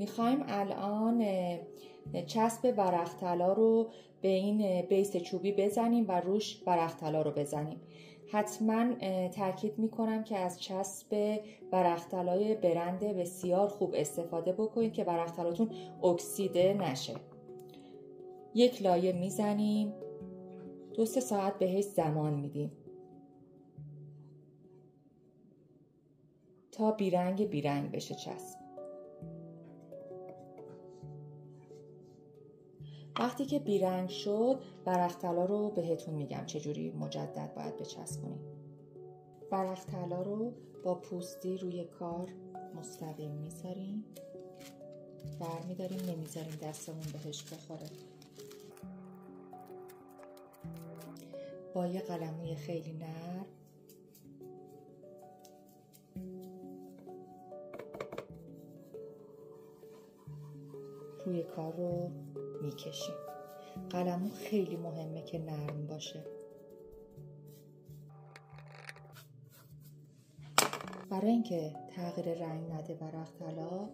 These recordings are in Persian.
میخوایم الان چسب ورق طلا رو به این بیس چوبی بزنیم و روش ورق طلا رو بزنیم. حتما تاکید میکنم که از چسب ورق طلای برند بسیار خوب استفاده بکنید که ورق طلاتون اکسیده نشه. یک لایه میزنیم، 2-3 ساعت بهش زمان میدیم تا بیرنگ بشه چسب. وقتی که بیرنگ شد ورق طلا رو بهتون میگم چجوری مجدد باید بچسبونیم. ورق طلا رو با پوستی روی کار مستقیم میذاریم، برمیداریم، نمیذاریم دستمون بهش بخوره. با یه قلموی خیلی نرم روی کار رو میکشیم. قلمو خیلی مهمه که نرم باشه. برای اینکه تغییر رنگ نده ورق طلا،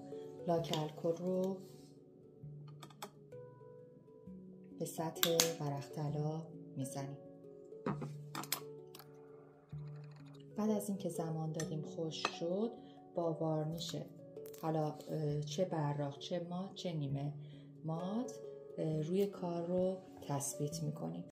لاک الکل رو به سطح ورق طلا میزنیم. بعد از اینکه زمان دادیم خشک شد، با وارنیش، حالا چه براق چه مات چه نیمه مات، روی کار رو تثبیت میکنیم.